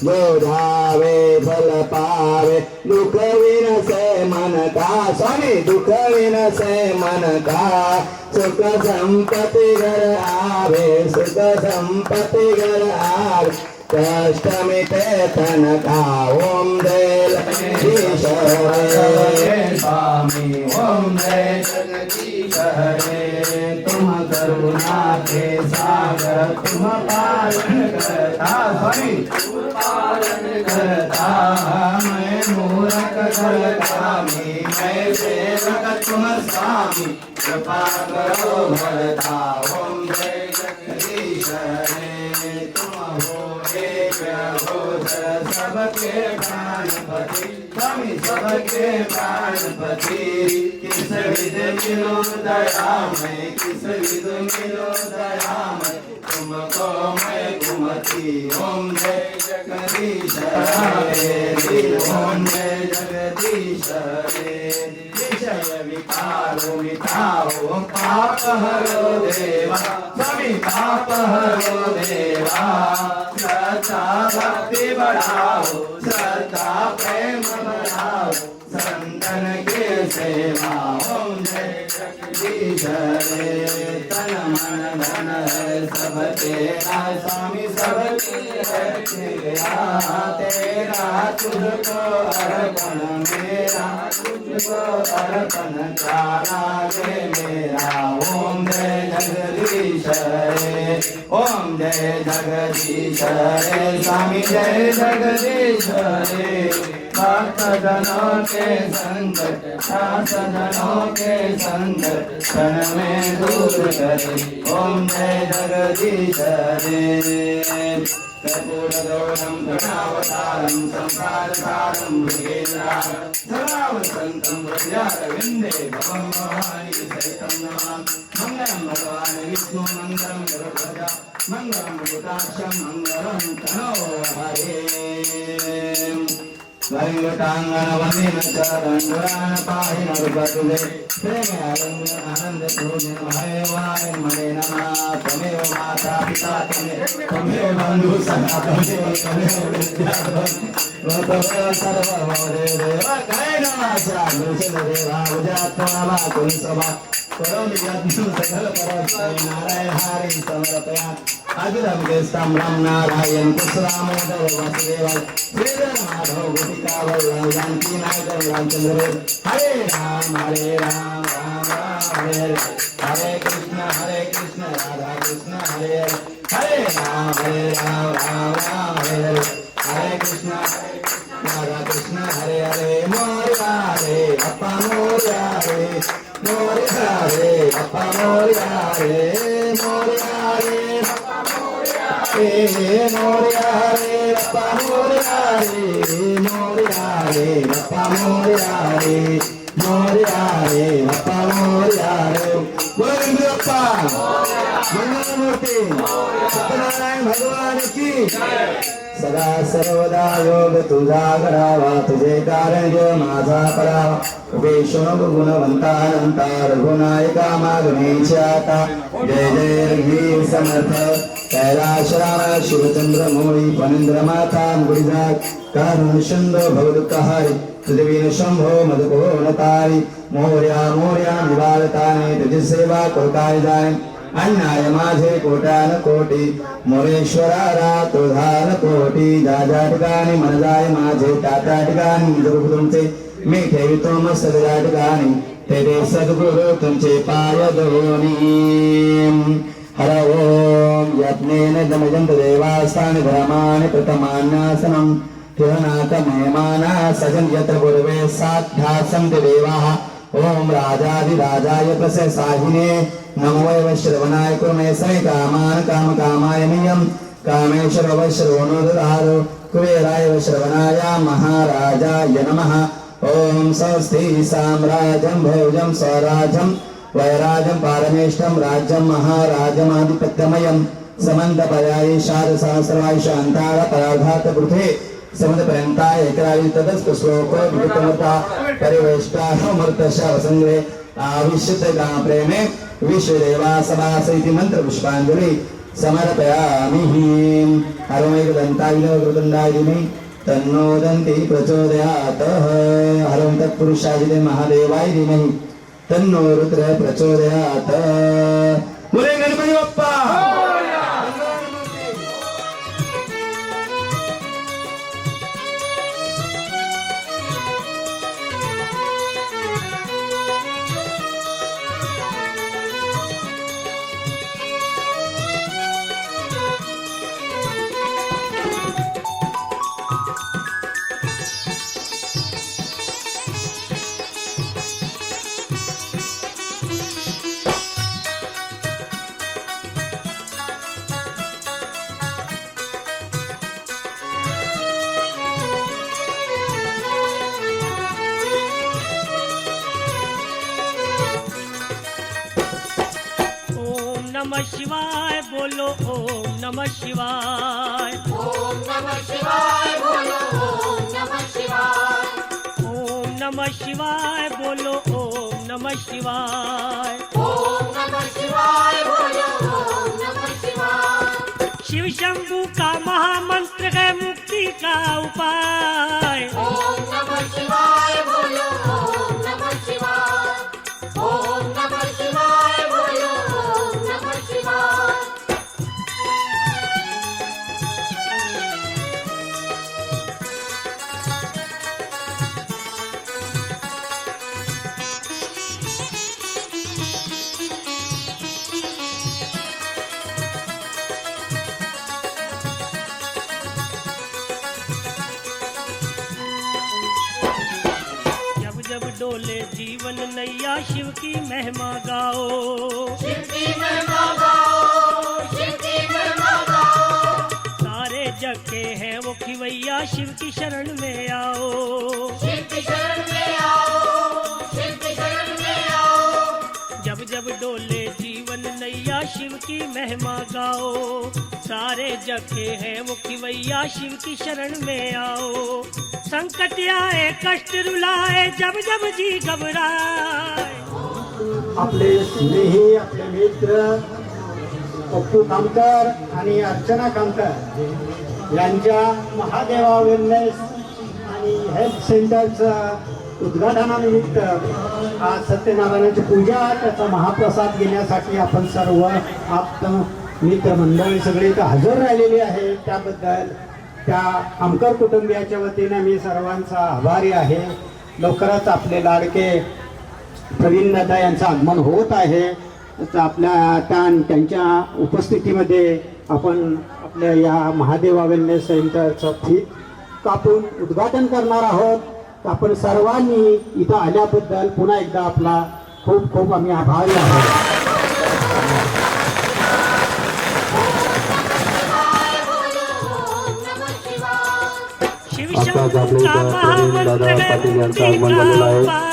जो धावे फल पावे दुख विनसे मन का स्वामी दुख विनसे मन का सुख संपत्ति घर आवे सुख संपत्ति घर आवे कष्ट मिटे तन का ओम जय जगदीश हरे स्वामी ओम जय जगदीश हरे तुम करुणा के सागर तुम पालन करता स्वामी पालन करता मैं मूरख करतामी मैं सेवक तुम स्वामी कृपा करो भरता ओम जय जगदीश हरे तुम हो एक हो सबके प्राणपति स्वामी सबके प्राणपति किस विध मिलो दयामय किस विध मिलो दयामय तुमको मैं घुमती ओम जय जगदीश हरे ओम जय जगदीश हरे विषय विकारो मिटाओ पाप हरो देवा स्वामी पाप हरो देवा श्रद्धा भक्ति बढ़ाओ श्रद्धा प्रेम बढ़ाओ संतन के सेवा ओम जय जगदीश हरे तन मन धन है सब तेरा स्वामी सब तेरा तेरा तुझको अर्पण मेरा तुझको अर्पण चाहे मेरा ओम जय जगदीश हरे ओम जय जगदीश हरे स्वामी जय जगदीश हरे भक्त जनों के संकट सजनों के संकट क्षण में दूर करे ओम जय जगदीश हरे कर्पूरगौरं गणावतारं संसारसारं मृगेन्द्रां सर्वावसन्तं हृदयारविन्दे भवं भवानी सहितं नमामि मङ्गलं भगवान् विष्णु मङ्गलं गरुडध्वजा मङ्गलं भूताक्षं मङ्गलं तनो हरे वैंगटांगन वंदिन चरण पाहि नरुपतुले प्रेम आनंद पूर्ण भय वाय मणे नमः तमेव माता पिता तमेव बंधु सखा तमेव विद्या तमेव सर्वमोरे देव काय नमः श्री देवा उजात्मा कुलसभा करोमि यज्ञं सकल परस्मै नारायण हरि समर्पयामि अखिलं केशं राम नारायण कुशलामोदर वासुदेवाय श्रीधर माधव गोपिका वल्लभ जानकी नायक रामचंद्र हरे राम राम राम हरे हरे हरे कृष्ण राधा कृष्ण हरे हरे हरे राम राम राम हरे हरे हरे कृष्ण राधा कृष्ण हरे हरे मोरिया रे अपा मोरिया रे मोरिया रे अपा मोरिया रे मोरिया रे मोरिया रे अपा मोरिया रे मोरिया रे अपा मोरिया रे मोरिया रे अपा मोरिया रे गोविंदप्पा मंगलमूर्ति सत्यनारायण भगवान की सदा सर्वदा योग तुझा करावा तुझे कारण जो माझा परावा वैष्णव गुणवंता अनंता रघुनायका मागणेच्याता जय जय रघुवीर समर्थ कैलाश राम शिवचंद्र मोळी फणींद्र माता मुगुळीजात कारुण सिंधू भवदुःखहारी तुझवीन शंभो मदकोणतारी मोर्या मोर्या निवारताने तुझी सेवा कोटाय जाणे अन्नाय माझे कोट्यान कोटी मोरेश्वरा रातोधान कोटी ज्या ज्या ठिकाणी मन जाय माझे त्या त्या ठिकाणी जरूर तुमचे मी ठेवितो मग सगळ्या ठिकाणी ते सद्गुरु तुमचे पाय दोनी हर ओम यज्ञेन दमयंत देवास्थान धर्माणि प्रथमान्यासनं तिरनाकमयमाना सजन यत्र पूर्वे साध्यासं देवाः ओम राजाधिराजाय प्रससाहिने नमो वै श्रवणाय कुर्मे समे कामान काम कामाय नियम कामेश्वर वै श्रवणो ददारो कुबेराय वै श्रवणाय महाराजाय नमः ओम स्वस्ति साम्राज्यं भोजं स्वराज्यं वैराज्यं पारमेष्ठं राज्यं महाराजमाधिपत्यमयं समन्तपयाय शारसहस्रवाय शान्तार पराघात पृथे समन्तपर्यन्ताय एकरावि तदस्तु श्लोको विकृतमता परिवेष्टामृतशः संग्रहे आविश्यत गा प्रेमे विश्वदेवा सभास इति मंत्र पुष्पांजलि समर्पयामि हरमेकदन्ताय वक्रतुण्डाय धीमहि तन्नो दन्ति प्रचोदयात् हरं तत्पुरुषाय महादेवाय धीमहि तन्नो रुद्र प्रचोदयात्। बोले गणपती बाप्पा। नमः शिवाय बोलो ओम नमः शिवाय। ओम नमः शिवाय बोलो ओम नमः शिवाय। ओम नमः शिवाय बोलो ओम नमः शिवाय। ओम नमः शिवाय बोलो ओम नमः शिवाय। शिव शंभू का महामंत्र है मुक्ति का उपाय। ओम नमः शिवाय बोलो ओम नमः शिवाय। ओम नमः शिवाय बोलो ओम नमः शिवाय। जब जब डोले जीवन नैया शिव की महिमा गाओ। शिव की महिमा गाओ, शिव की महिमा गाओ। सारे जग के हैं वो खिवैया शिव की शरण में आओ। शिव की शरण में आओ, शिव की शरण में आओ। जब जब डोले जीवन नैया शिव की महिमा गाओ। सारे जग के हैं वो खिवैया शिव की शरण में आओ। संकट आए कष्ट रुलाए जब जब जी घबराए। आपले स्नेही आपले मित्र पप्पू कामकर आणि अर्चना कामकर यांच्या महादेवा वेलनेस आणि हेल्थ सेंटरचं उद्घाटनानिमित्त आज सत्यनारायणाची पूजा त्याचा महाप्रसाद घेण्यासाठी आपण सर्व आप्त मित्रमंडळी सगळे इथं हजर राहिलेले आहे। त्याबद्दल त्या कामकर कुटुंबियाच्या वतीने मी सर्वांचा आभारी आहे। लवकरच आपले लाडके प्रवीण दादा यांचं आगमन होत आहे। तर आपल्या त्यांच्या उपस्थितीमध्ये आपण आपल्या या महादेवा वेलनेस सेंटरचं फीत कापून उद्घाटन करणार आहोत। आपण सर्वांनी इथं आल्याबद्दल पुन्हा एकदा आपला खूप खूप आम्ही आभारी आहोत। शिव शंभू का महामंत्र है मुक्ति का उपाय।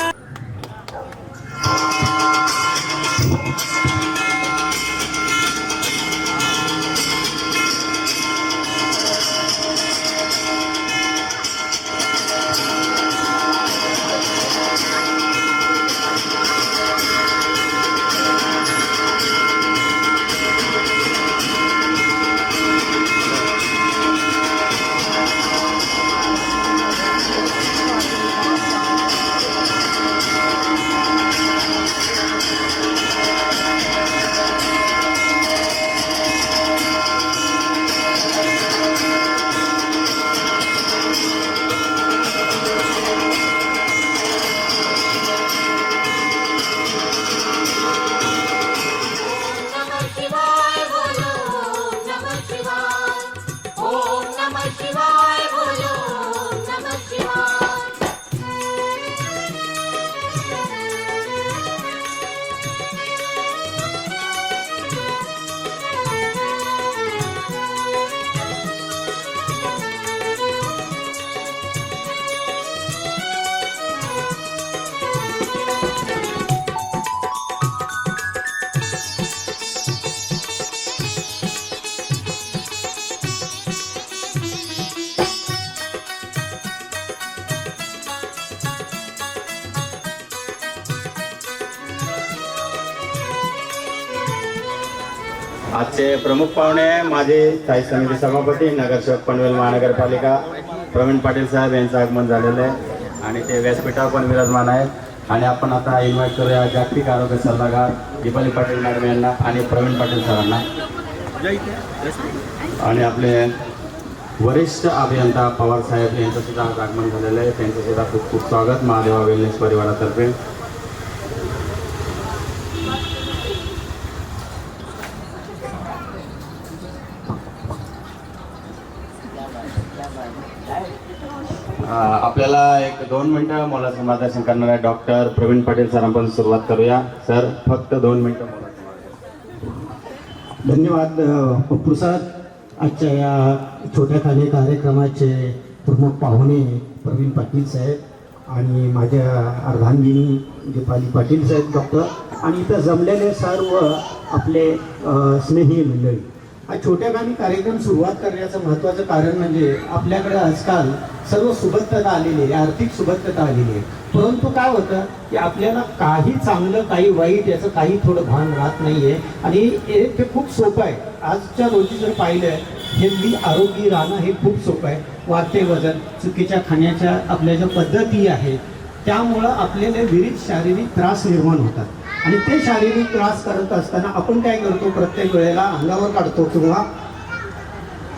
आजचे प्रमुख पाहुणे माझे स्थायी समिती सभापती नगरसेवक पनवेल महानगरपालिका प्रवीण पाटील साहेब यांचं आगमन झालेलं आहे आणि ते व्यासपीठावर पण विराजमान आहेत आणि आपण आता इन्व्हाइट करूया जागतिक आरोग्य सल्लागार दीपाली पाटील मॅडम यांना आणि प्रवीण पाटील सरांना आणि आपले वरिष्ठ अभियंता पवार साहेब यांचं सुद्धा आज आगमन झालेलं आहे. त्यांचं सुद्धा खूप खूप स्वागत महादेवा वेलनेस परिवारातर्फे. आपल्याला एक 2 मिनिटं मोलाचं मार्गदर्शन करणार आहे डॉक्टर प्रवीण पाटील सरांपासून सुरुवात करूया. सर फक्त 2 मिनिटं मोलाचं मार्गदर्शन. धन्यवाद पप्पू सर. आजच्या या छोट्या खाली कार्यक्रमाचे प्रमुख पाहुणे प्रवीण पाटील साहेब आणि माझ्या अर्धांगिनी दीपाली पाटील साहेब डॉक्टर आणि इथं जमलेले सर्व आपले स्नेही मंडळी. हा छोट्याखानी कार्यक्रम सुरुवात करण्याचं महत्त्वाचं कारण म्हणजे आपल्याकडे आजकाल सर्व सुबत्तता आलेली आहे, आर्थिक सुबत्तता आलेली आहे. परंतु काय होतं की आपल्याला काही चांगलं काही वाईट याचं काही थोडं भान राहत नाही आहे आणि ते खूप सोपं आहे. आजच्या रोजी जर पाहिलं हेल्दी आरोग्य राहणं हे खूप सोपं आहे. वाढते वजन, चुकीच्या खाण्याच्या आपल्या ज्या पद्धती आहेत त्यामुळं आपल्याला विविध शारीरिक त्रास निर्माण होतात आणि ते शारीरिक त्रास करत असताना आपण काय करतो प्रत्येक वेळेला अंगावर काढतो किंवा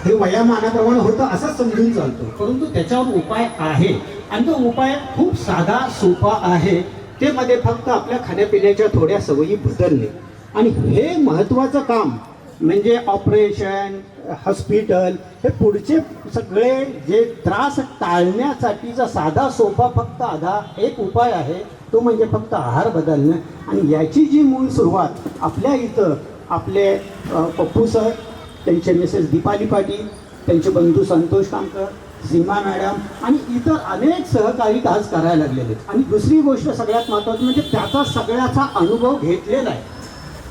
हे वयामानाप्रमाणे होतं असं समजून चालतो. परंतु त्याच्यावर उपाय आहे आणि तो उपाय खूप साधा सोपा आहे. ते मध्ये फक्त आपल्या खाण्यापिण्याच्या थोड्या सवयी बदलणे आणि हे महत्त्वाचं काम म्हणजे ऑपरेशन हॉस्पिटल हे पुढचे सगळे जे त्रास टाळण्यासाठीचा साधा सोपा फक्त एक उपाय आहे. तो म्हणजे फक्त आहार बदलणं आणि याची जी मूळ सुरुवात आपल्या इथं आपले पप्पू सर, त्यांचे मिसेस दीपाली पाटील, त्यांचे बंधू संतोष कामकर, सीमा मॅडम आणि इतर अनेक सहकारी आज करायला लागलेले आहेत. आणि दुसरी गोष्ट सगळ्यात महत्त्वाची म्हणजे त्याचा सगळ्याचा अनुभव घेतलेला आहे.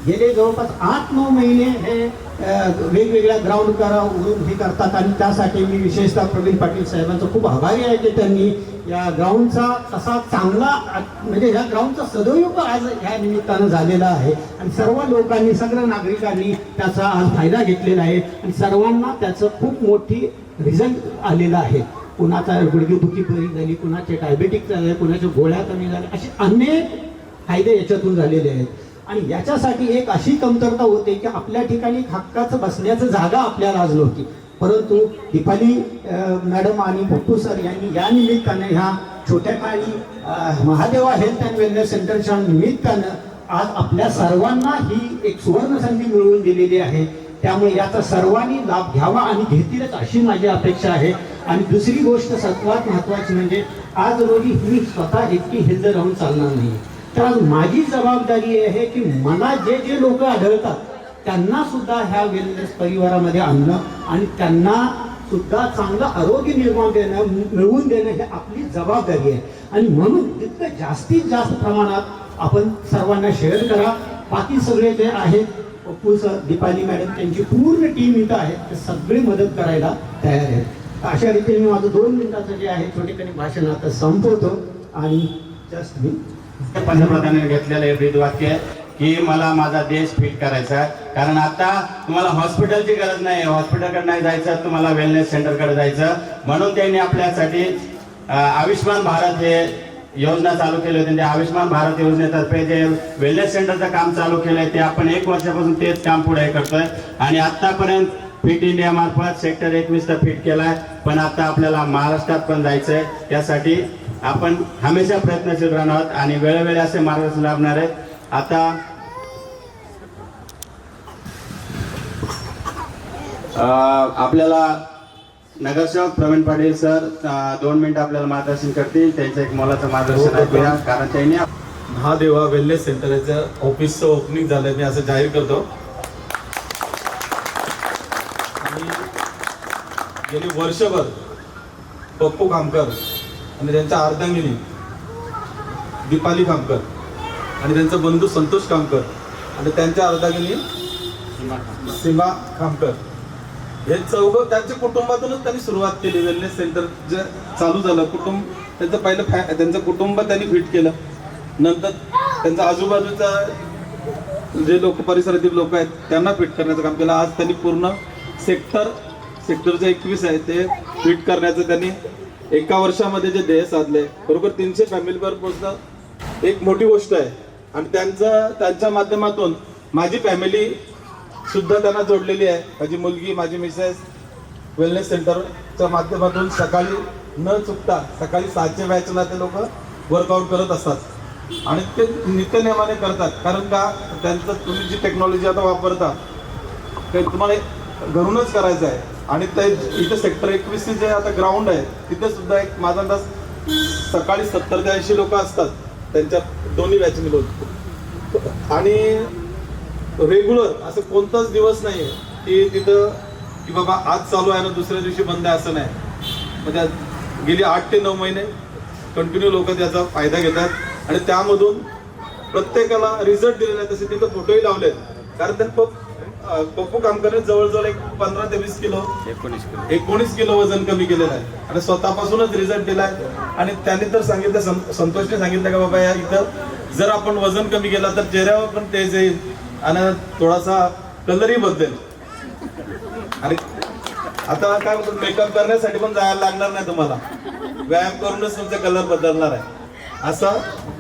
गेले जवळपास 8-9 महिने हे वेगवेगळ्या ग्राउंड हे करतात आणि त्यासाठी मी विशेषतः प्रवीण पाटील साहेबांचा खूप आभारी आहे की त्यांनी या ग्राउंडचा असा चांगला म्हणजे ह्या ग्राउंडचा सदुपयोग आज ह्या निमित्तानं झालेला आहे आणि सर्व लोकांनी सगळ्या नागरिकांनी त्याचा आज फायदा घेतलेला आहे आणि सर्वांना त्याचं खूप मोठी रिझल्ट आलेला आहे. कुणाचा गुडघेदुखी बरी झाली, कुणाचे डायबेटिक झाले, कुणाच्या गोळ्या कमी झाल्या, असे अनेक फायदे याच्यातून झालेले आहेत. आणि याच्यासाठी एक अशी कमतरता होते की आपल्या ठिकाणी हक्काचं बसण्याचं जागा आपल्याला आज नव्हती. परंतु दीपाली मॅडम आणि पप्पू सर यांनी या निमित्तानं ह्या छोट्या काळी महादेवा हेल्थ अँड वेलनेस सेंटरच्या निमित्तानं आज आपल्या सर्वांना ही एक सुवर्ण संधी मिळवून दिलेली आहे. त्यामुळे याचा सर्वांनी लाभ घ्यावा आणि घेतीलच अशी माझी अपेक्षा आहे. आणि दुसरी गोष्ट सर्वात महत्त्वाची म्हणजे आज रोजी मी स्वतः इतकी हेल्थ राहून चालणार नाही. तर आज माझी जबाबदारी आहे की मला जे जे लोक आढळतात त्यांना सुद्धा ह्या वेलनेस परिवारामध्ये आणणं आणि त्यांना सुद्धा चांगलं आरोग्य मिळवून देणं हे आपली जबाबदारी आहे. आणि म्हणून तितकं जास्तीत जास्त प्रमाणात आपण सर्वांना शेअर करा. बाकी सगळे जे आहेत पप्पू सर, दीपाली मॅडम त्यांची पूर्ण टीम इथं आहे, ते सगळे मदत करायला तयार आहेत. अशा रीतीने मी माझं 2 मिनिटाचं जे आहे छोटेखानी भाषण आता संपवतो आणि जस्ट मी पंतप्रधानांनी घेतलेलं हे ब्रीद वाक्य की मला माझा देश फिट करायचा आहे. कारण आता तुम्हाला हॉस्पिटलची गरज नाही, हॉस्पिटलकडे नाही जायचं, तुम्हाला वेलनेस सेंटरकडे जायचं. म्हणून त्यांनी आपल्यासाठी आयुष्यमान भारत हे योजना चालू केली होती. त्या आयुष्यमान भारत योजनेतर्फे जे वेलनेस सेंटरचं काम चालू केलं आहे ते आपण 1 वर्षापासून तेच काम पुढे करतोय. आणि आत्तापर्यंत फिट इंडिया मार्फत सेक्टर 21 तर फिट केला आहे, पण आता आपल्याला महाराष्ट्रात पण जायचं आहे. त्यासाठी आपण हमेशा प्रयत्नशील राहणार आहोत आणि वेळोवेळी असे मार्गदर्शन लाभणार आहेत. आता आपल्याला नगरसेवक प्रवीण पाटील सर 2 मिनिटं आपल्याला मार्गदर्शन करतील. त्यांचं एक मोलाचं मार्गदर्शन ऐकूया. कारण त्यांनी महादेवा वेलनेस सेंटरचं ऑफिसचं ओपनिंग झालं मी असं जाहीर करतो. आणि गेली वर्षभर पप्पू कामकर आणि त्यांच्या अर्धांगिनी दीपाली कामकर आणि त्यांचा बंधू संतोष कामकर आणि त्यांच्या अर्धांगिनी सीमा कामकर हे चौघं त्यांच्या कुटुंबातूनच त्यांनी सुरुवात केली. वेलनेस सेंटर जे चालू झालं त्यांचं पहिलं त्यांचं कुटुंब त्यांनी फिट केलं. नंतर त्यांचा आजूबाजूचा जे लोक परिसरातील लोक आहेत त्यांना फिट करण्याचं काम केलं. आज त्यांनी पूर्ण सेक्टरचे 21 आहे ते फिट करण्याचं त्यांनी एका वर्षामध्ये जे ध्येय साधले, बरोबर 300 फॅमिलीवर पोहोचणं एक मोठी गोष्ट आहे. आणि त्यांच्या माध्यमातून माझी फॅमिली सुद्धा त्यांना जोडलेली आहे. माझी मुलगी, माझी मिसेस वेलनेस सेंटरच्या माध्यमातून सकाळी न चुकता सकाळी 7च्या बॅचला ते लोक वर्कआउट करत असतात आणि ते नित्यनेमाने करतात. कारण का त्यांचं तुम्ही जी टेक्नॉलॉजी आता वापरता ते तुम्हाला घरूनच करायचं आहे. आणि ते इथे सेक्टर 21 जे आता ग्राउंड आहे तिथे सुद्धा एक माझा अंदाज सकाळी 70 ते 80 लोक असतात त्यांच्या दोन्ही बॅच मिळून. आणि रेग्युलर असं कोणताच दिवस नाही की तिथं की बाबा आज चालू आहे ना दुसऱ्या दिवशी बंद आहे असं नाही. म्हणजे गेली 8 ते 9 महिने कंटिन्यू लोक त्याचा फायदा घेतात आणि त्यामधून प्रत्येकाला रिझल्ट दिलेला आहे. तसे तिथं फोटोही लावलेत. कारण त्यांनी पप्पू कामकरने जवळजवळ एक 15 ते 20 किलो 19 किलो वजन कमी केलेलं आहे आणि स्वतःपासूनच रिझल्ट दिलाय. आणि त्यांनी तर सांगितलं, संतोषने सांगितलं का बाबा या इथं जर आपण वजन कमी केलं तर चेहऱ्यावर पण तेज येईल आणि थोडासा कलरही बदलेल. आणि आता काय म्हणतो मेकअप करण्यासाठी पण जायला लागणार नाही तुम्हाला, व्यायाम करूनच तुमचा कलर बदलणार आहे असं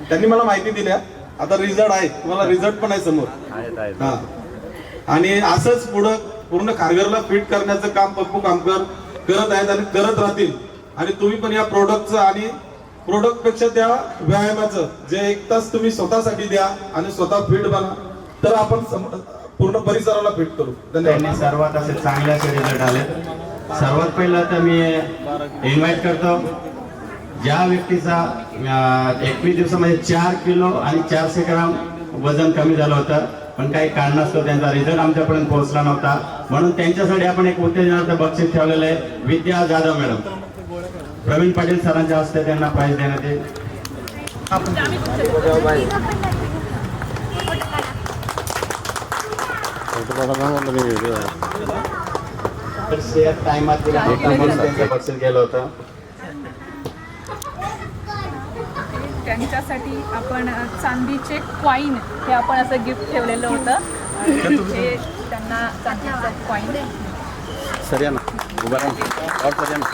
त्यांनी मला माहिती दिल्या. आता रिझल्ट आहे, तुम्हाला रिझल्ट पण आहे समोर. हा आणि असंच पुढं पूर्ण खारघरला फिट करण्याचं काम पप्पू कामकर करत आहेत आणि करत राहतील. आणि तुम्ही पण या प्रोडक्टचं आणि प्रोडक्टपेक्षा त्या व्यायामाचं जे 1 तास तुम्ही स्वतःसाठी द्या आणि स्वतः फिट बना तर आपण पूर्ण परिसराला फिट करू. त्यांनी सर्वात असे चांगले असे रिझल्ट आले. सर्वात पहिलं तर मी इन्व्हाइट करतो ज्या व्यक्तीचा 21 दिवसामध्ये 4 किलो आणि 400 ग्राम वजन कमी झालं होतं पण काही कारणास्तव त्यांचा रिझल्ट आमच्यापर्यंत पोहोचला नव्हता. म्हणून त्यांच्यासाठी आपण एक उत्तेजनाचं बक्षीस ठेवलेलं आहे. विद्या जाधव मॅडम, प्रवीण पाटील सरांच्या हस्ते त्यांना प्राइज देण्यात येईल. तर शेअर टाइमात त्यांचं बक्षीस गेलं होतं. त्यांच्यासाठी आपण चांदीचे कॉईन हे आपण असं गिफ्ट ठेवलेलं होतं. हे त्यांना चांदीचं कॉईन सर या ना उभा राहा और सर या ना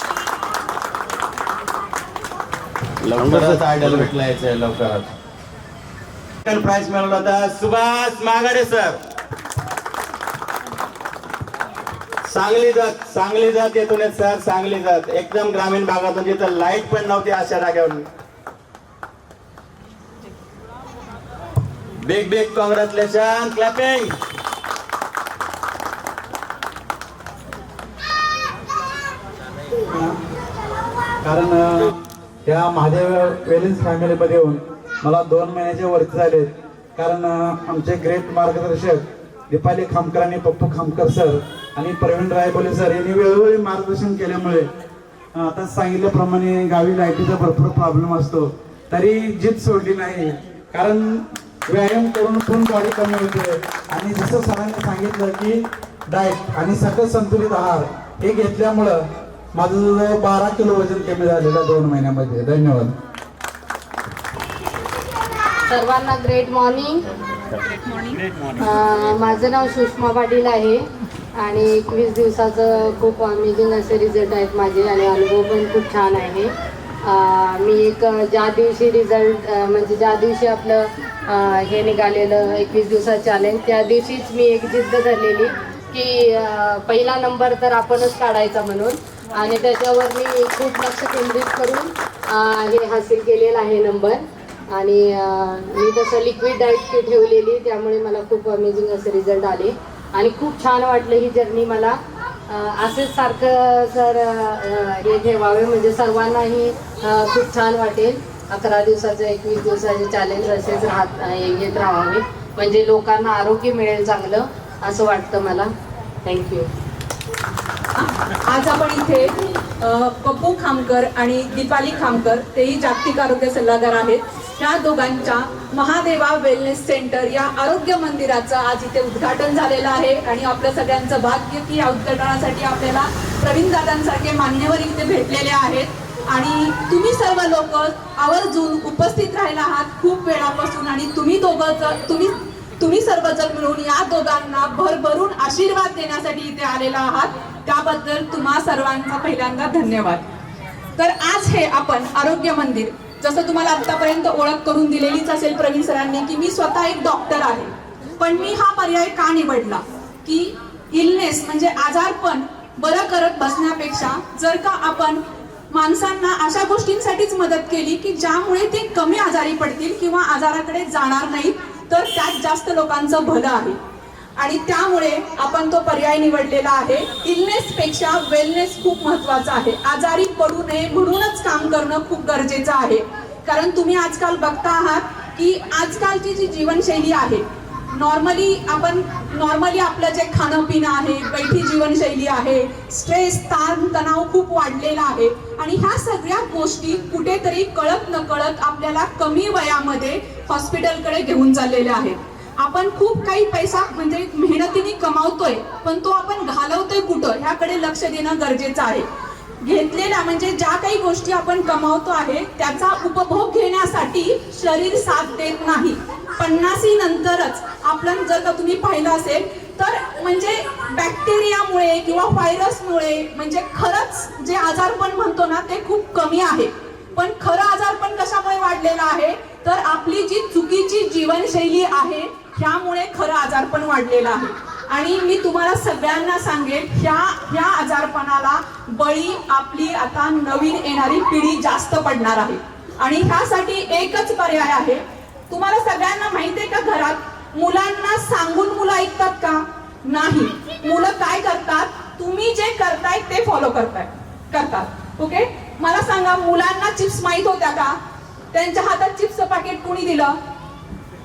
लवकरच आयडल भेटला यायचं लवकरच. प्राइज मिळवला होता सुभाष मागाडे सर. सांगली जात येथून सर, सांगली जात एकदम ग्रामीण भागातून जिथं लाईट पण नव्हती अशा जागेवर. Big big congratulation, clapping. कारण त्या महादेव वेलिन्स फॅमिलीमध्ये येऊन मला 2 महिन्याच्या वरती झालेत. कारण आमचे ग्रेट मार्गदर्शक दीपाली खामकर आणि पप्पू खामकर सर आणि प्रवीण रायबोले सर यांनी वेळोवेळी मार्गदर्शन केल्यामुळे आता सांगितल्याप्रमाणे गावी लाईटीचा भरपूर प्रॉब्लेम असतो तरी जिद सोडली नाही. कारण व्यायाम करून पण बॉडी कमी होते आणि जसं सरांनी सांगितलं की डाएट आणि सकल संतुलित आहार हे घेतल्यामुळं माझं जवळ 12 किलो वजन कमी झालेलं 2 महिन्यामध्ये. धन्यवाद. सर्वांना ग्रेट मॉर्निंग. माझं नाव सुषमा पाटील आहे आणि 21 दिवसाचं खूप अमेझिंग असे रिझल्ट आहेत माझे आणि अनुभव पण खूप छान आहे. मी एक ज्या दिवशी रिझल्ट म्हणजे ज्या दिवशी आपलं हे निघालेलं 21 दिवसाचं चॅलेंज त्या दिवशीच मी एक जिद्द धरलेली की पहिला नंबर तर आपणच काढायचा म्हणून आणि त्याच्यावर मी खूप लक्ष केंद्रित करून हे हासिल केलेलं आहे नंबर. आणि मी तसं लिक्विड डाएट ठेवलेली त्यामुळे मला खूप अमेझिंग असे रिझल्ट आले आणि खूप छान वाटलं ही जर्नी मला. असेच सारखं सर हे ठेवावे म्हणजे सर्वांनाही खूप छान वाटेल. 11 दिवसाचं 21 दिवसाचे चॅलेंज असेच येत राहावे म्हणजे लोकांना आरोग्य मिळेल चांगलं असं वाटतं मला. थँक्यू. आज आपण इथे पप्पू खामकर आणि दीपाली खामकर तेही जागतिक आरोग्य सल्लागार आहेत. ह्या दोघांच्या महादेवा वेलनेस सेंटर या आरोग्य मंदिराचं आज इथे उद्घाटन झालेलं आहे आणि आपल्या सगळ्यांचं भाग्य की या उद्घाटनासाठी आपल्याला प्रवीण दादांसारखे मान्यवर इथे भेटलेले आहेत आणि तुम्ही सर्व लोक आवर्जून उपस्थित राहिला आहात खूप वेळापासून आणि तुम्ही तुम्ही सर्वजण मिळून या दोघांना भरभरून आशीर्वाद देण्यासाठी इथे आलेला आहात, त्याबद्दल तुम्हा सर्वांचा पहिल्यांदा धन्यवाद. तर आज हे आपण आरोग्य मंदिर, जसं तुम्हाला आतापर्यंत ओळख करून दिलेलीच असेल प्रवीण सरांनी की मी स्वतः एक डॉक्टर आहे, पण मी हा पर्याय का निवडला की इलनेस म्हणजे आजारपण बरं करत बसण्यापेक्षा जर का आपण माणसांना अशा गोष्टींसाठीच मदत केली की ज्यामुळे ते कमी आजारी पडतील किंवा आजाराकडे जाणार नाहीत, तर त्यात जास्त लोकांचं भलं आहे. आणि त्यामुळे आपण तो पर्याय निवडलेला आहे. इलनेस पेक्षा वेलनेस खूप महत्वाचा आहे. आजारी पडू नये म्हणूनच काम करणं खूप गरजेचं आहे. कारण तुम्ही आजकाल बघता आहात की आजकालची जी जीवनशैली आहे, नॉर्मली आपलं जे खाणं पिणं आहे, बैठी जीवनशैली आहे, स्ट्रेस, ताण तणाव खूप वाढलेला आहे आणि ह्या सगळ्या गोष्टी कुठेतरी कळत नकळत आपल्याला कमी वयामध्ये हॉस्पिटलकडे घेऊन चाललेल्या आहेत. आपण खूप काही पैसा म्हणजे मेहनतीने कमावतोय, पण तो आपण घालवतोय कुठं ह्याकडे लक्ष देणं गरजेचं आहे. घेतलेल्या म्हणजे ज्या काही गोष्टी आपण कमावतो आहे त्याचा उपभोग घेण्यासाठी शरीर साथ देत नाही. 50 नंतरच आपण जर का तुम्ही पाहिलं असेल तर म्हणजे बॅक्टेरियामुळे किंवा व्हायरसमुळे म्हणजे खरंच जे आजारपण म्हणतो ना ते खूप कमी आहे. पण खरं आजारपण कशामुळे वाढलेलं आहे तर आपली जी चुकीची जीवनशैली आहे ह्यामुळे खरं आजारपण वाढलेलं आहे. आणि मी तुम्हाला सगळ्यांना सांगेन ह्या आजारपणाला बळी आपली आता नवीन येणारी पिढी जास्त पडणार आहे. आणि ह्यासाठी एकच पर्याय आहे. तुम्हाला सगळ्यांना माहिती आहे का घरात मुलांना सांगून मुलं ऐकतात का? नाही. मुलं काय करतात, तुम्ही जे करताय ते फॉलो करतात. ओके, मला सांगा मुलांना चिप्स माहित होत्या का? त्यांच्या हातात चिप्सचं पाकिट कुणी दिलं?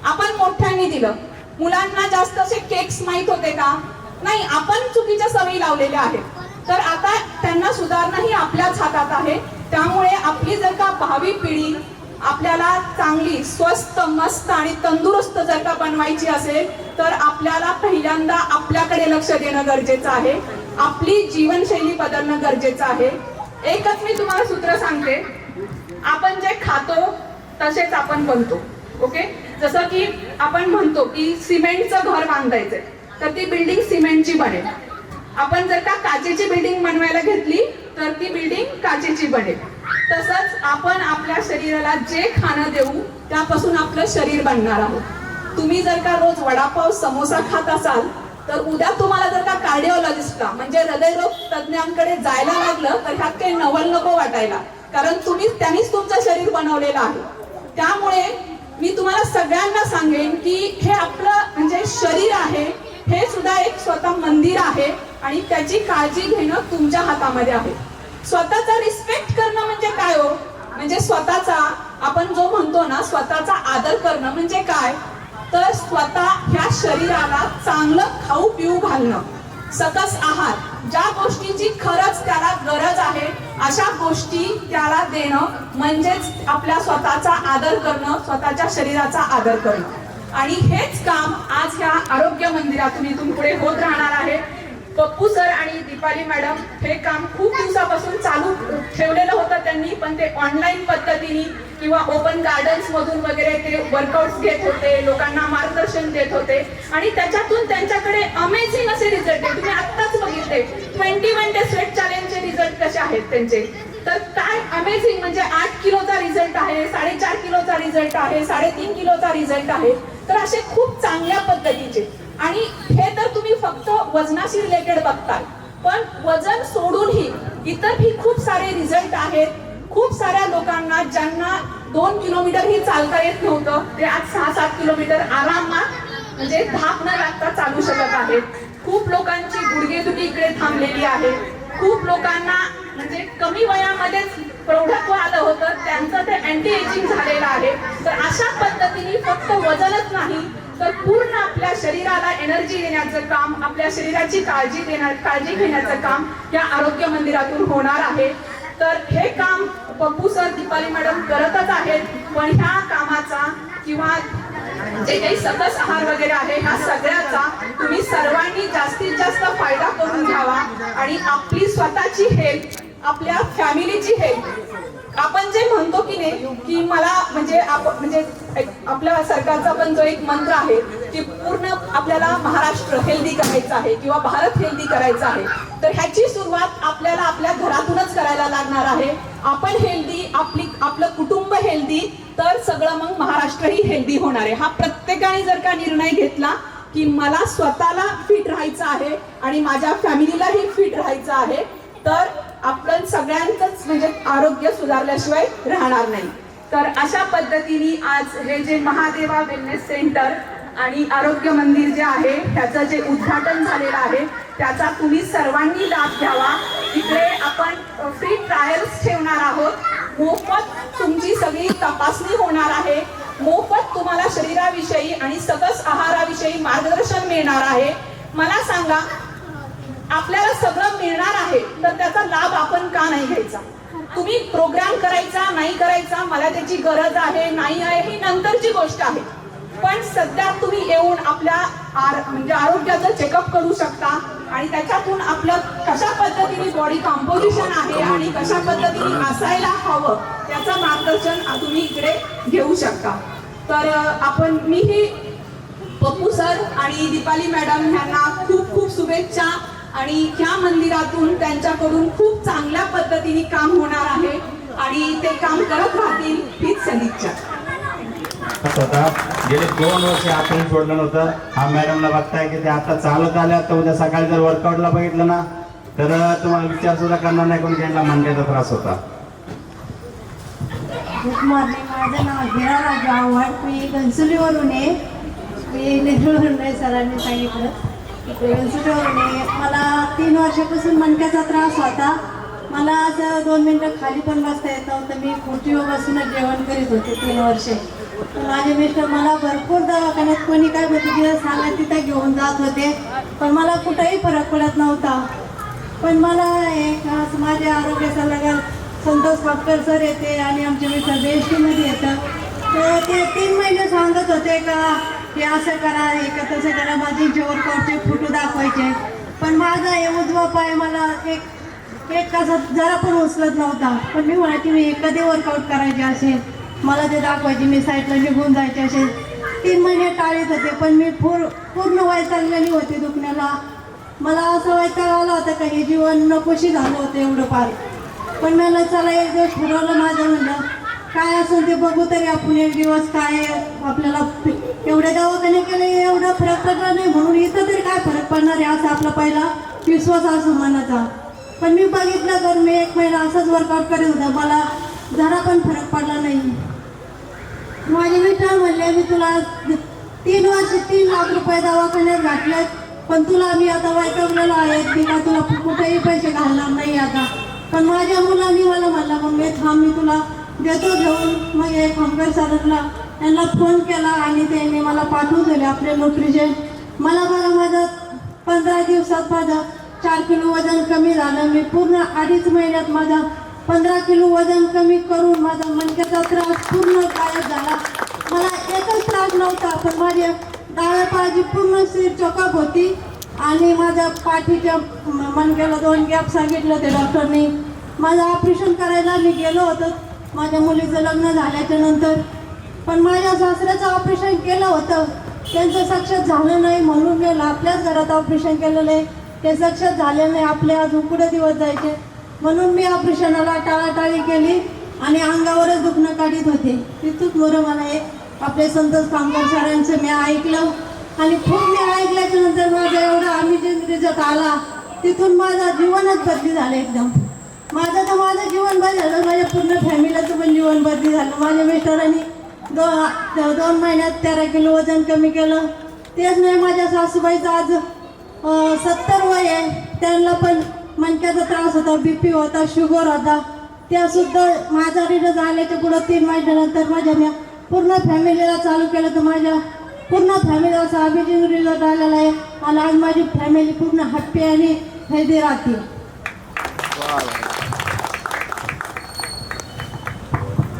आपण मोठ्यांनी दिलं. मुलांना जास्त असे केक्स माहित होते का? नाही. आपण चुकीच्या सवयी लावलेल्या आहेत. तर आता त्यांना सुधारणा ही आपल्याच हातात आहे. त्यामुळे आपली जर का भावी पिढी आपल्याला चांगली स्वस्त मस्त आणि तंदुरुस्त जर का बनवायची असेल तर आपल्याला पहिल्यांदा आपल्याकडे लक्ष देणं गरजेचं आहे. आपली जीवनशैली बदलणं गरजेचं आहे. एकच मी तुम्हाला सूत्र सांगते, आपण जे खातो तसेच आपण बनतो. ओके, जसं की आपण म्हणतो की सिमेंटचं घर बांधायचंय तर ती बिल्डिंग सिमेंटची बनेल. आपण जर का काचेची बिल्डिंग बनवायला घेतली तर ती बिल्डिंग काचेची बनेल. तसंच आपण आपल्या शरीराला जे खाणं देऊ त्यापासून आपलं शरीर बनणार आहोत. तुम्ही जर का रोज वडापाव समोसा खात असाल तर उद्या तुम्हाला जर का कार्डिओलॉजिस्टला म्हणजे हृदयरोग तज्ञांकडे जायला लागलं तर ह्यात काही नवल नको वाटायला, कारण त्यांनीच तुमचं शरीर बनवलेलं आहे. त्यामुळे मी तुम्हाला सगळ्यांना सांगेन की हे आपलं म्हणजे शरीर आहे, हे सुद्धा एक स्वतः मंदिर आहे आणि त्याची काळजी घेणं तुमच्या हातामध्ये आहे. स्वतःचा रिस्पेक्ट करणं म्हणजे काय हो? म्हणजे स्वतःचा आपण जो म्हणतो ना स्वतःचा आदर करणं म्हणजे काय तर स्वतः ह्या शरीराला चांगलं खाऊ पिऊ घालणं, सकस आहार, ज्या गोष्टींची खरंच त्याला गरज आहे अशा गोष्टी त्याला देणं म्हणजेच आपल्या स्वतःचा आदर करणं, स्वतःच्या शरीराचा आदर करणं. आणि हेच काम आज ह्या आरोग्य मंदिरातून इथून पुढे होत राहणार आहे. पप्पू सर आणि दीपाली मॅडम हे काम खूप दिवसापासून चालू ठेवलेलं होतं त्यांनी, पण ते ऑनलाईन पद्धतीने किंवा ओपन गार्डन्स मधून वगैरे ते वर्कआउट्स घेत होते, लोकांना मार्गदर्शन देत होते आणि त्याच्यातून त्यांच्याकडे अमेझिंग असे रिझल्ट आहे. तुम्ही आत्ताच बघितले 21 डे स्वेट चॅलेंजचे रिझल्ट कसे आहेत त्यांचे. तर काय अमेझिंग म्हणजे 8 किलोचा रिझल्ट आहे, 4.5 किलोचा रिझल्ट आहे, 3.5 किलोचा रिझल्ट आहे. तर असे खूप चांगल्या पद्धतीचे. आणि हे तर तुम्ही फक्त वजनाशी रिलेटेड बघताय, पण वजन सोडूनही इतरही खूप सारे रिझल्ट आहेत. खूप साऱ्या लोकांना ज्यांना 2 किलोमीटर ही चालता येत नव्हतं ते आज 6-7 किलोमीटर आरामात म्हणजे धाप न लागता चालू शकत आहेत. खूप लोकांची गुडघेदुखी इकडे थांबलेली आहे. खूप लोकांना म्हणजे कमी वयामध्येच प्रौढत्व आलं होतं त्यांचं ते अँटी एजिंग झालेलं आहे. तर अशा पद्धतीने फक्त वजनच नाही तर पूर्ण आपल्या शरीराला एनर्जी देण्याचं काम, आपल्या शरीराची काळजी घेण्याचं काम या आरोग्य मंदिरातून होणार आहे. तर हे काम पप्पू सर, दीपाली मॅडम करतच आहेत, पण ह्या कामाचा किंवा जे काही सकस आहार वगैरे आहे ह्या सगळ्याचा तुम्ही सर्वांनी जास्तीत जास्त फायदा करून घ्यावा आणि आपली स्वतःची हेल्थ, आपल्या फॅमिलीची हेल्थ, आपण जे म्हणतो की नाही की मला म्हणजे आपल्या सरकारचा पण जो एक मंत्र आहे की पूर्ण आपल्याला महाराष्ट्र हेल्दी करायचं आहे किंवा भारत हेल्दी करायचं आहे, तर ह्याची सुरुवात आपल्याला आपल्या घरातूनच करायला लागणार आहे. आपण हेल्दी, आपलं कुटुंब हेल्दी, तर सगळं मग महाराष्ट्रही हेल्दी होणार आहे. हा प्रत्येकाने जर का निर्णय घेतला की मला स्वतःला फिट राहायचं आहे आणि माझ्या फॅमिलीलाही फिट राहायचं आहे, तर आपण सगळ्यांचंच म्हणजे आरोग्य सुधारल्याशिवाय राहणार नाही. तर अशा पद्धतीने आज हे जे महादेवा वेलनेस सेंटर आणि आरोग्य मंदिर जे आहे त्याचं जे उद्घाटन झालेलं आहे त्याचा तुम्ही सर्वांनी लाभ घ्यावा. इकडे आपण फ्री ट्रायल्स ठेवणार आहोत, मोफत तुमची सगळी तपासणी होणार आहे, मोफत तुम्हाला शरीराविषयी आणि सकस आहाराविषयी मार्गदर्शन मिळणार आहे. मला सांगा, आपल्याला सगळं मिळणार आहे तर त्याचा लाभ आपण का नाही घ्यायचा? तुम्ही प्रोग्राम करायचा नाही करायचा, मला त्याची गरज आहे नाही आहे ही नंतरची गोष्ट आहे, पण सध्या तुम्ही येऊन आपल्या म्हणजे आरोग्याचं चेकअप करू शकता आणि त्याच्यातून आपलं कशा पद्धतीने बॉडी कॉम्पोजिशन आहे आणि कशा पद्धतीने असायला हवं त्याचं मार्गदर्शन तुम्ही इकडे घेऊ शकता. तर मीही पप्पू सर आणि दीपाली मॅडम यांना खूप खूप शुभेच्छा आणि ह्या मंदिरातून त्यांच्याकडून खूप चांगल्या पद्धतीने काम होणार आहे आणि ते काम करत राहतील हीच सदिच्छा. गेले 2 वर्ष आपण सोडलं नव्हतं. हा मॅडमला बघताय की ते आता चालत आल्या, तर उद्या सकाळी जर वर्कआउटला बघितलं ना तर तुम्हाला विचार सुद्धा करणार नाही कोणी त्यांना मांडण्याचा त्रास होता. Good morning. माझं नाव हिरा राजा आव्हाड. मी घनसोलीवरून आहे. मी नेहरूवरून आहे, सरांनी सांगितलं. इकडे घनसोलीवरून आहे. मला 3 वर्षापासून मणक्याचा त्रास होता. मला असं 2 मिनटं खाली पण बसता येत नव्हतं. मी खुर्चीवर बसूनच जेवण करीत होते 3 वर्षे. माझे मिस्टर मला भरपूर दवाखान्यात कोणी काय तिथे सांगत तिथे घेऊन जात होते, पण मला कुठेही फरक पडत नव्हता. पण मला एक माझ्या आरोग्य सल्लागार संतोष डॉक्टर सर येते आणि आमचे मिस्टर BST येतं, तर ते 3 महिने सांगत होते का हे असं करा, हे का तसं करा, माझे वर्कआउटचे फोटो दाखवायचे. पण माझा हे उजवा पाय मला एक तासात जरा पण उचलत नव्हता. पण मी म्हणायची मी कधी वर्कआउट करायचे असेल, मला ते दाखवायचे, मी साईडला निघून जायचे असेल. 3 महिने टाळीत होते, पण मी पूर्ण वैतागलेली होती दुखण्याला. मला असं वैताग आला होता का हे जीवन नकोशी झालं होतं एवढं पार. पण मला चला एक दिवस ठरवलं माझं, म्हणलं काय असेल ते बघू तरी आपण एक दिवस. काय आपल्याला एवढे दवाखाने केले एवढा फरक पडला नाही, म्हणून इथं तरी काय फरक पडणार आहे असा आपला पहिला विश्वास असो मनाचा. पण मी बघितलं तर मी 1 महिना असंच वर्कआउट करत होतं, मला जरा पण फरक पडला नाही. माझे मिस्टर म्हणले मी तुला 3 वर्ष 3 लाख रुपये दवाखान्यात घातलेत, पण तुला मी आता वैतागलेलो आहे, तिला तुला कुठेही पैसे घालणार नाही आता. पण माझ्या मुलांनी मला म्हणलं मम्मी थांब मी तुला देतो घेऊन. मग एक खामकर सरांना यांना फोन केला आणि त्यांनी मला पाठवून दिले आपले न्यूट्रिशन. मला बघा माझं 15 दिवसात माझं 4 किलो वजन कमी झालं. मी पूर्ण 2.5 महिन्यात माझा 15 किलो वजन कमी करून माझा मणक्याचा त्रास पूर्ण गायब झाला. मला एकच त्रास नव्हता, पण माझ्या डाव्या पायाची पूर्ण शरीर चोकाप होती आणि माझ्या पाठीच्या मणक्याला 2 गॅप सांगितलं होते डॉक्टरनी. माझं ऑपरेशन करायला मी गेलो होतो माझ्या मुलीचं लग्न झाल्याच्या नंतर, पण माझ्या सासऱ्याचं ऑपरेशन केलं होतं, त्यांचं सक्सेस झालं नाही, म्हणून मी आपल्याच घरात ऑपरेशन केलेलं आहे, ते सक्सेस झाले नाही, आपले अजून पुढे दिवस जायचे, म्हणून मी ऑपरेशनाला टाळाटाळी केली आणि अंगावरच दुखणं काढीत होते. तिथूच मोरं मला हे आपले संतोष कामकर सरांचं मी ऐकलं आणि खूप मी ऐकल्याच्या नंतर माझा एवढा अमेझिंग रिझल्ट आला. तिथून माझं जीवनच बदली झालं एकदम. माझं जीवन बदल झालं, माझ्या पूर्ण फॅमिलीचं पण जीवन बदली झालं. माझ्या मिस्टरांनी 2 महिन्यात 13 किलो वजन कमी केलं. तेच नाही, माझ्या सासूबाईचं आज 70 वय आहे, त्यांना पण मणक्याचा त्रास होता, BP होता, शुगर होता. त्यासुद्धा माझा रिझल्ट आल्याच्या पुढं 3 महिन्यानंतर माझ्या पूर्ण फॅमिलीला चालू केलं, तर माझ्या पूर्ण फॅमिलीला असा अमेझिंग रिझल्ट आलेला आहे आणि आज माझी फॅमिली पूर्ण हॅप्पी आणि हेल्दी राहते.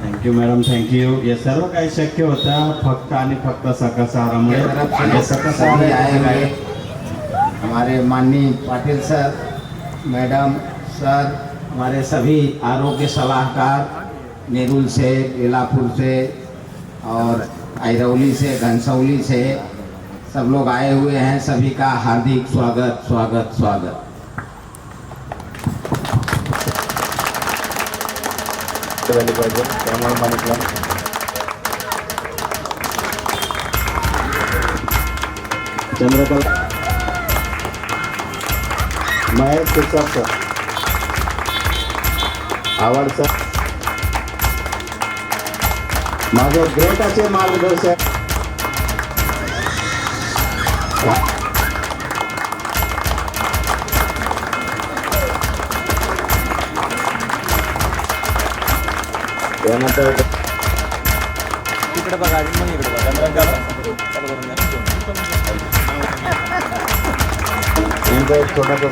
Thank you madam, thank you. हे सर्व काही शक्य होतं फक्त आणि फक्त सकस आहारामुळे. सकस आहार हमारे माननीय पाटिल सर, मैडम सर, हमारे सभी आरोग्य सलाहकार नेरुल से, बेलापुर से और ऐरौली से, घनसौली से सब लोग आए हुए हैं, सभी का हार्दिक स्वागत स्वागत स्वागत। चंद्रकला महेश शिक्षक सर, आवड सर, माझे ग्रेट असे मार्गदर्शक त्यानंतर इकडे बघा, मग इकडे बघा. यांचा एक छोटासा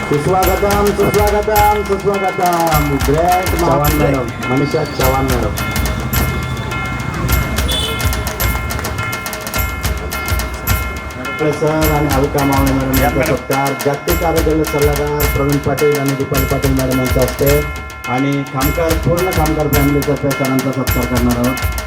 सुस्वागतम सुस्वागतम सुस्वागतम. Great Chavan madam, Manisha Chavan madam. Sir आणि अलका मावळे मॅडम यांचा सत्कार जागतिक आरोग्य सल्लागार प्रवीण पाटील आणि दीपाली पाटील मॅडम यांच्या हस्ते आणि खामकर पूर्ण खामकर फॅमिलीतर्फे सरांचा सत्कार करणार आहोत.